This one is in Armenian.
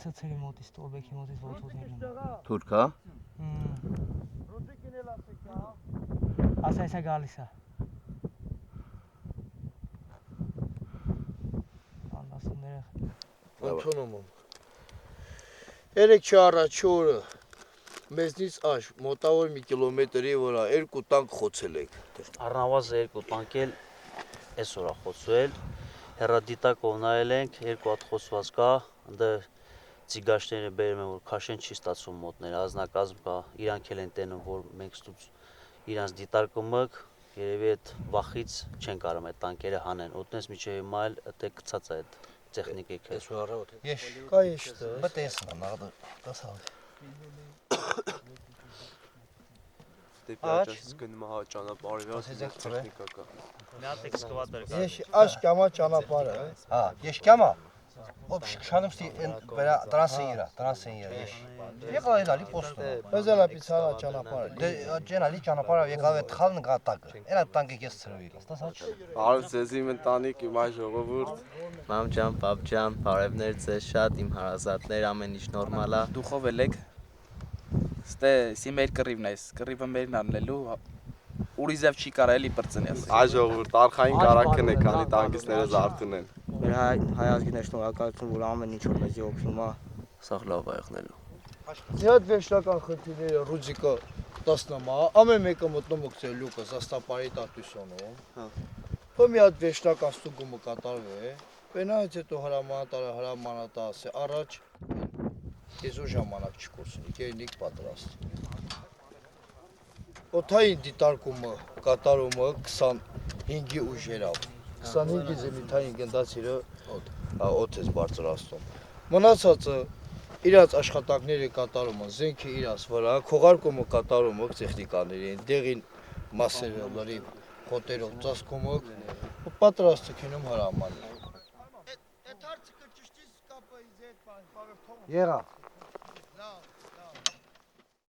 ցցերի մոտից, Տորբեքի մոտից ոտոզներն։ Թուրք, հա։ Ասա գալիս է։ Անդասումները։ Ընդունում եմ։ 3-4 օրը մեզնից աշ մոտավոր մի կիլոմետրի վրա 2 տանկ խոցել եք։ Առնվազն 2 տանկ էլ այսօր է խոցվել։ Հեռադիտակով նայել ենք, 2 հատ խոցված կա, ընդ ցիգաշները բերում են, որ քաշեն չի ստացվում մոտները, ազնակազմ կա, իրանք էլ են տենում, որ մենք ստուց իրանց դիտարկումը երևի այդ վախից չեն կարող այդ տանկերը հանեն։ Ոտնես միջև հիմա էլ դե գցած է այդ տեխնիկը։ Ես կա ես դա։ Մտեսն եմ, աղդ դասալ։ Դեպի աճած գնում է ճանապարհի վրա տեխնիկա կա։ Մի հատ էքսկավատոր կա։ Ես աշ կամա ճանապարհը։ Հա, ես կամա։ Ոբ շանումստի վրա տրանսեիրա, ես։ Եկա էլի պոստը։ Բեզալա պիցարա ճանապարհը։ Դե ջենալի ճանապարհը եկավ այդ խալ նկատակը։ Էնա տանկը ես ծրվի։ Ստասաչ։ Արև ձեզի ընտանիք իմ այ ժողովուրդ։ Մամ ջան, պապ ջան, բարևներ ձեզ շատ, իմ հարազատներ, ամեն ինչ նորմալ է։ Դուխով ելեք։ Ստե սի մեր կռիվն է, կռիվը մերն անելու։ Ուրիզև չի կարա էլի բրծնես։ Այ ժողովուրդ, արխային կարակն է, քանի տանկիստները զարթուն են։ Մեր հայ ազգին է շնորհակալություն, որ ամեն ինչ որ մեզ օգնում է, սա լավ է եղնելու։ Մի հատ վերջնական խնդիրները ռուզիկը 10-ը, ամեն մեկը մտնում է գցել լուկը զաստապարի տատուսոնում։ Հա։ Ու մի հատ վերջնական ստուգումը կատարվի, բենայից հետո հրամանատարը ասի, առաջ քեզո ժամանակ չկորցնի, կերնիկ պատրաստ։ Օթային դիտարկումը կատարումը 25-ի ուժերով։ 25-ի զենիթային գնդացիրը օդ ես բարձրացնում։ Մնացածը իրաց աշխատանքները կատարում են, զենքը իրաց վրա, քողարկումը կատարում եք տեխնիկաներին, դեղին մասերը լրի խոտերով ծածկում եք, պատրաստ եք հնում հրամանին։ Այդ հարցը կճշտից կապը իզ հետ բան, Եղավ։